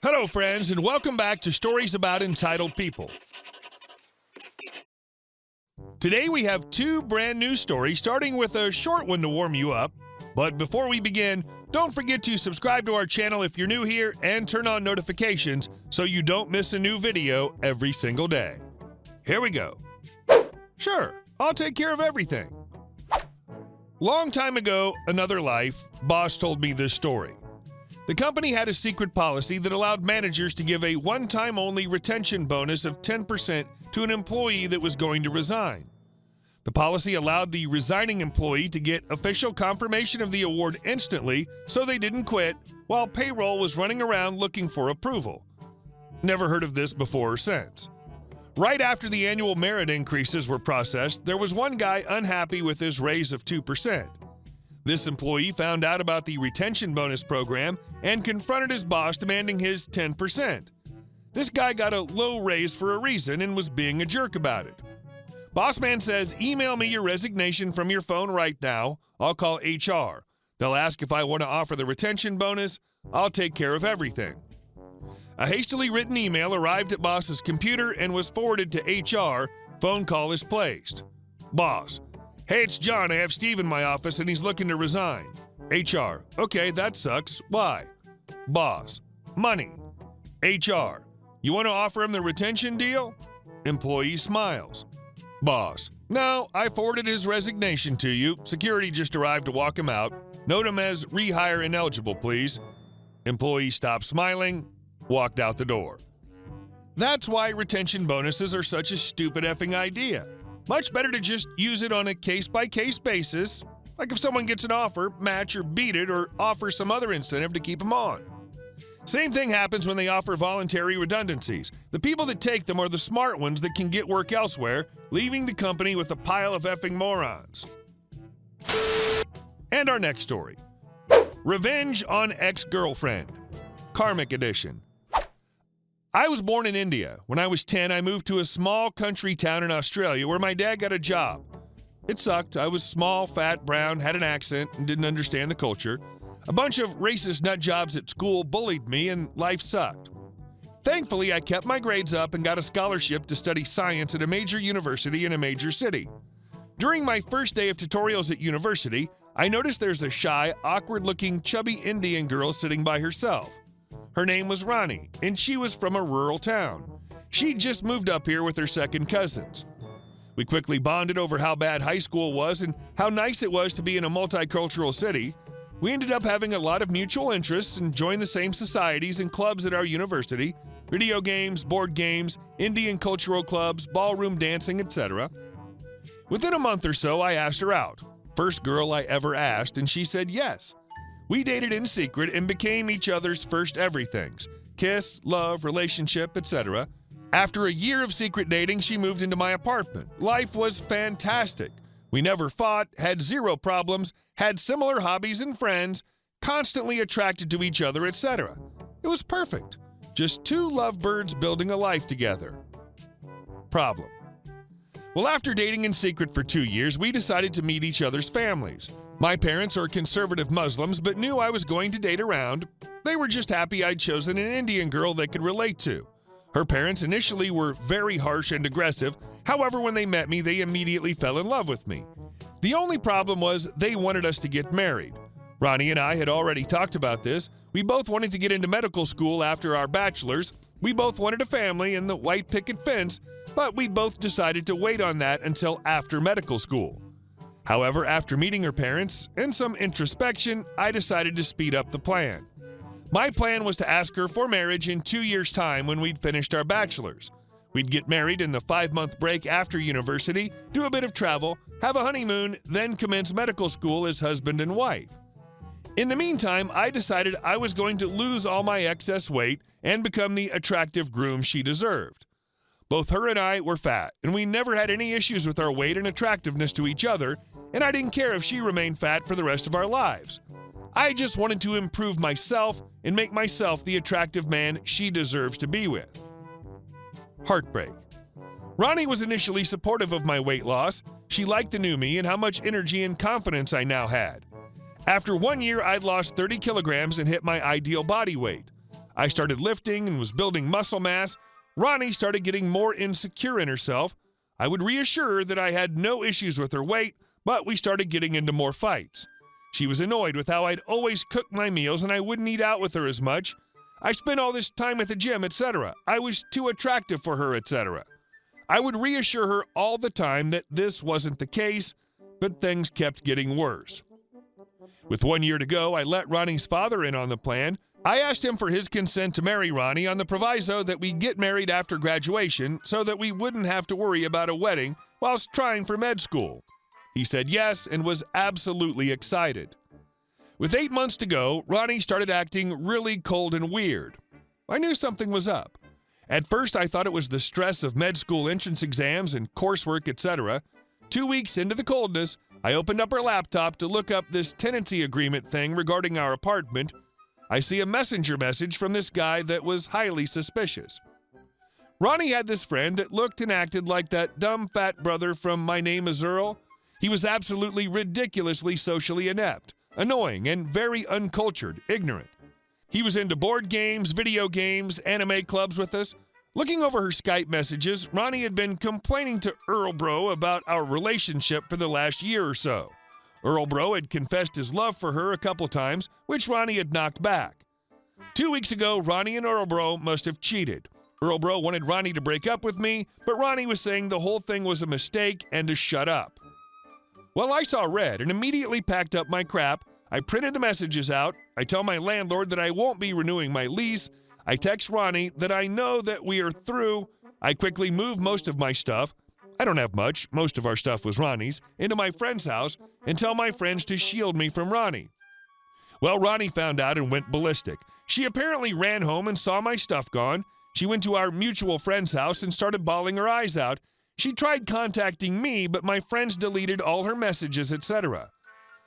Hello, friends, and welcome back to Stories About Entitled People. Today we have two brand new stories, starting with a short one to warm you up. But before we begin, don't forget to subscribe to our channel if you're new here and turn on notifications so you don't miss a new video every single day. Here we go. Sure, I'll take care of everything. Long time ago, another life, boss told me this story. The company had a secret policy that allowed managers to give a one-time only retention bonus of 10% to an employee that was going to resign. The policy allowed the resigning employee to get official confirmation of the award instantly so they didn't quit, while payroll was running around looking for approval. Never heard of this before or since. Right after the annual merit increases were processed, there was one guy unhappy with his raise of 2%. This employee found out about the retention bonus program and confronted his boss demanding his 10%. This guy got a low raise for a reason and was being a jerk about it. Boss man says, email me your resignation from your phone right now. I'll call HR. They'll ask if I want to offer the retention bonus. I'll take care of everything. A hastily written email arrived at boss's computer and was forwarded to HR. Phone call is placed. Boss. Hey, it's John. I have Steve in my office and he's looking to resign. HR. Okay, that sucks. Why? Boss. Money. HR. You want to offer him the retention deal? Employee smiles. Boss. No, I forwarded his resignation to you. Security just arrived to walk him out. Note him as rehire ineligible, please. Employee stopped smiling, walked out the door. That's why retention bonuses are such a stupid effing idea. Much better to just use it on a case-by-case basis, like if someone gets an offer, match or beat it, or offer some other incentive to keep them on. Same thing happens when they offer voluntary redundancies. The people that take them are the smart ones that can get work elsewhere, leaving the company with a pile of effing morons. And our next story. Revenge on ex-girlfriend. Karmic edition. I was born in India. When I was 10, I moved to a small country town in Australia where my dad got a job. It sucked. I was small, fat, brown, had an accent, and didn't understand the culture. A bunch of racist nut jobs at school bullied me, and life sucked. Thankfully, I kept my grades up and got a scholarship to study science at a major university in a major city. During my first day of tutorials at university, I noticed there's a shy, awkward-looking, chubby Indian girl sitting by herself. Her name was Ronnie, and she was from a rural town. She'd just moved up here with her second cousins. We quickly bonded over how bad high school was and how nice it was to be in a multicultural city. We ended up having a lot of mutual interests and joined the same societies and clubs at our university: video games, board games, Indian cultural clubs, ballroom dancing, etc. Within a month or so, I asked her out. First girl I ever asked, and she said yes. We dated in secret and became each other's first everythings: kiss, love, relationship, etc. After a year of secret dating, she moved into my apartment. Life was fantastic. We never fought, had zero problems, had similar hobbies and friends, constantly attracted to each other, etc. It was perfect. Just two lovebirds building a life together. Problem. Well, after dating in secret for 2 years, we decided to meet each other's families. My parents are conservative Muslims, but knew I was going to date around. They were just happy I'd chosen an Indian girl they could relate to. Her parents initially were very harsh and aggressive. However, when they met me, they immediately fell in love with me. The only problem was they wanted us to get married. Ronnie and I had already talked about this. We both wanted to get into medical school after our bachelors. We both wanted a family and the white picket fence, but we both decided to wait on that until after medical school. However, after meeting her parents and some introspection, I decided to speed up the plan. My plan was to ask her for marriage in 2 years' time when we'd finished our bachelors. We'd get married in the 5-month break after university, do a bit of travel, have a honeymoon, then commence medical school as husband and wife. In the meantime, I decided I was going to lose all my excess weight and become the attractive groom she deserved. Both her and I were fat, and we never had any issues with our weight and attractiveness to each other, and I didn't care if she remained fat for the rest of our lives. I just wanted to improve myself and make myself the attractive man she deserves to be with. Heartbreak. Ronnie was initially supportive of my weight loss. She liked the new me and how much energy and confidence I now had. After 1 year, I'd lost 30 kilograms and hit my ideal body weight. I started lifting and was building muscle mass. Ronnie started getting more insecure in herself. I would reassure her that I had no issues with her weight, but we started getting into more fights. She was annoyed with how I'd always cook my meals and I wouldn't eat out with her as much. I spent all this time at the gym, etc. I was too attractive for her, etc. I would reassure her all the time that this wasn't the case, but things kept getting worse. With 1 year to go, I let Ronnie's father in on the plan. I asked him for his consent to marry Ronnie on the proviso that we get married after graduation so that we wouldn't have to worry about a wedding whilst trying for med school. He said yes and was absolutely excited. With 8 months to go, Ronnie started acting really cold and weird. I knew something was up. At first, I thought it was the stress of med school entrance exams and coursework, etc. 2 weeks into the coldness, I opened up her laptop to look up this tenancy agreement thing regarding our apartment. I see a messenger message from this guy that was highly suspicious. Ronnie had this friend that looked and acted like that dumb fat brother from My Name is Earl. He was absolutely ridiculously socially inept, annoying, and very uncultured, ignorant. He was into board games, video games, anime clubs with us. Looking over her Skype messages, Ronnie had been complaining to Earl Bro about our relationship for the last year or so. Earl Bro had confessed his love for her a couple times, which Ronnie had knocked back. 2 weeks ago, Ronnie and Earl Bro must have cheated. Earl Bro wanted Ronnie to break up with me, but Ronnie was saying the whole thing was a mistake and to shut up. Well, I saw red and immediately packed up my crap. I printed the messages out. I tell my landlord that I won't be renewing my lease. I text Ronnie that I know that we are through. I quickly move most of my stuff. I don't have much, most of our stuff was Ronnie's, into my friend's house and tell my friends to shield me from Ronnie. Well, Ronnie found out and went ballistic. She apparently ran home and saw my stuff gone. She went to our mutual friend's house and started bawling her eyes out. She tried contacting me, but my friends deleted all her messages, etc.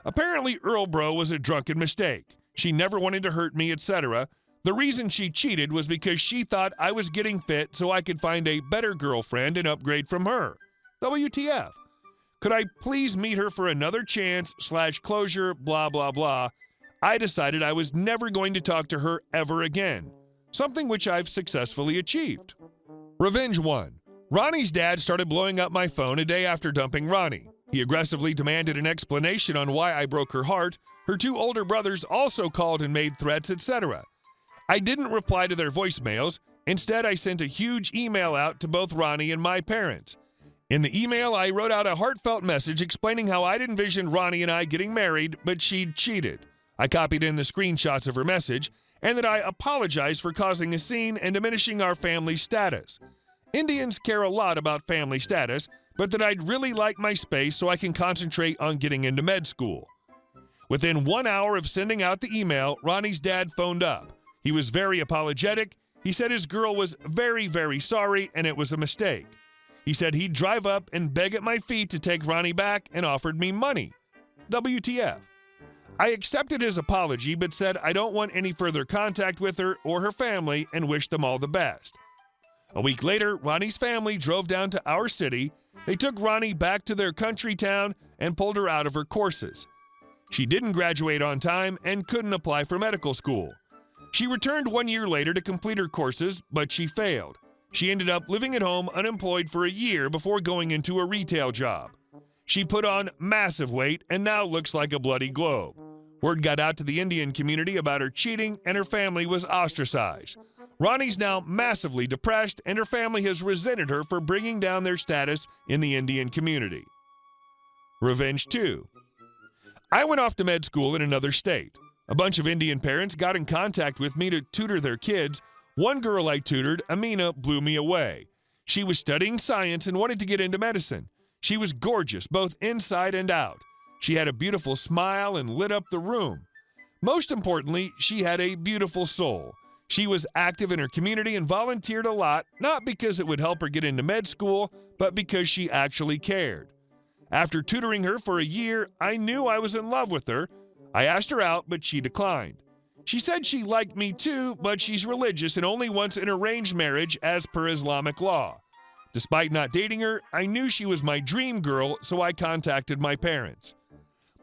Apparently, Earl Bro was a drunken mistake. She never wanted to hurt me, etc. The reason she cheated was because she thought I was getting fit so I could find a better girlfriend and upgrade from her. WTF. Could I please meet her for another chance / closure, blah, blah, blah. I decided I was never going to talk to her ever again, something which I've successfully achieved. Revenge 1. Ronnie's dad started blowing up my phone a day after dumping Ronnie. He aggressively demanded an explanation on why I broke her heart. Her 2 older brothers also called and made threats, etc. I didn't reply to their voicemails. Instead, I sent a huge email out to both Ronnie and my parents. In the email, I wrote out a heartfelt message explaining how I'd envisioned Ronnie and I getting married, but she'd cheated. I copied in the screenshots of her message, and that I apologized for causing a scene and diminishing our family status. Indians care a lot about family status, but that I'd really like my space so I can concentrate on getting into med school. Within 1 hour of sending out the email, Ronnie's dad phoned up. He was very apologetic. He said his girl was very, very sorry and it was a mistake. He said he'd drive up and beg at my feet to take Ronnie back and offered me money. WTF. I accepted his apology but said I don't want any further contact with her or her family and wished them all the best. A week later, Ronnie's family drove down to our city. They took Ronnie back to their country town and pulled her out of her courses. She didn't graduate on time and couldn't apply for medical school. She returned 1 year later to complete her courses, but she failed. She ended up living at home unemployed for a year before going into a retail job. She put on massive weight and now looks like a bloody globe. Word got out to the Indian community about her cheating and her family was ostracized. Ronnie's now massively depressed and her family has resented her for bringing down their status in the Indian community. Revenge 2. I went off to med school in another state. A bunch of Indian parents got in contact with me to tutor their kids. One girl I tutored, Amina, blew me away. She was studying science and wanted to get into medicine. She was gorgeous, both inside and out. She had a beautiful smile and lit up the room. Most importantly, she had a beautiful soul. She was active in her community and volunteered a lot, not because it would help her get into med school, but because she actually cared. After tutoring her for a year, I knew I was in love with her. I asked her out, but she declined. She said she liked me too, but she's religious and only wants an arranged marriage as per Islamic law. Despite not dating her, I knew she was my dream girl, so I contacted my parents.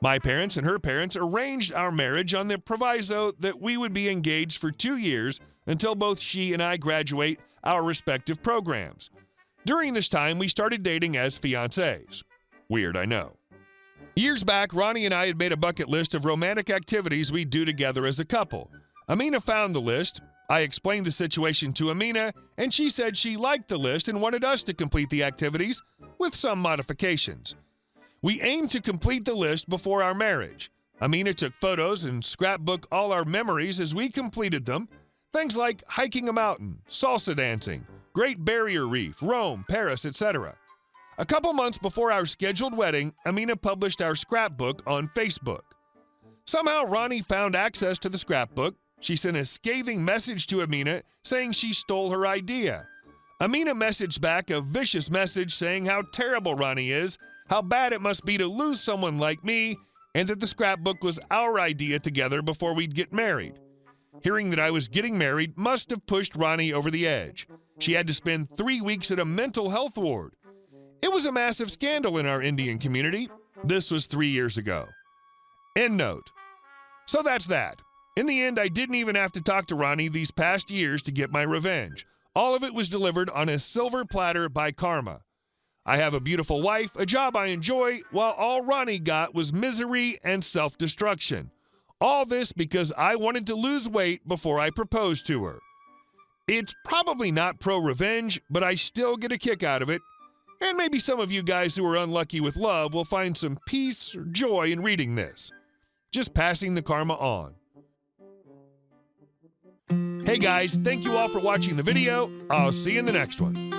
My parents and her parents arranged our marriage on the proviso that we would be engaged for 2 years, until both she and I graduate our respective programs. During this time, we started dating as fiancés. Weird, I know. Years back, Ronnie and I had made a bucket list of romantic activities we'd do together as a couple. Amina found the list. I explained the situation to Amina, and she said she liked the list and wanted us to complete the activities with some modifications. We aimed to complete the list before our marriage. Amina took photos and scrapbooked all our memories as we completed them. Things like hiking a mountain, salsa dancing, Great Barrier Reef, Rome, Paris, etc. A couple months before our scheduled wedding, Amina published our scrapbook on Facebook. Somehow Ronnie found access to the scrapbook. She sent a scathing message to Amina saying she stole her idea. Amina messaged back a vicious message saying how terrible Ronnie is, how bad it must be to lose someone like me, and that the scrapbook was our idea together before we'd get married. Hearing that I was getting married must have pushed Ronnie over the edge. She had to spend 3 weeks at a mental health ward. It was a massive scandal in our Indian community. This was 3 years ago. End note. So that's that. In the end, I didn't even have to talk to Ronnie these past years to get my revenge. All of it was delivered on a silver platter by karma. I have a beautiful wife, a job I enjoy, while all Ronnie got was misery and self-destruction. All this because I wanted to lose weight before I proposed to her. It's probably not pro-revenge, but I still get a kick out of it. And maybe some of you guys who are unlucky with love will find some peace or joy in reading this. Just passing the karma on. Hey guys, thank you all for watching the video. I'll see you in the next one.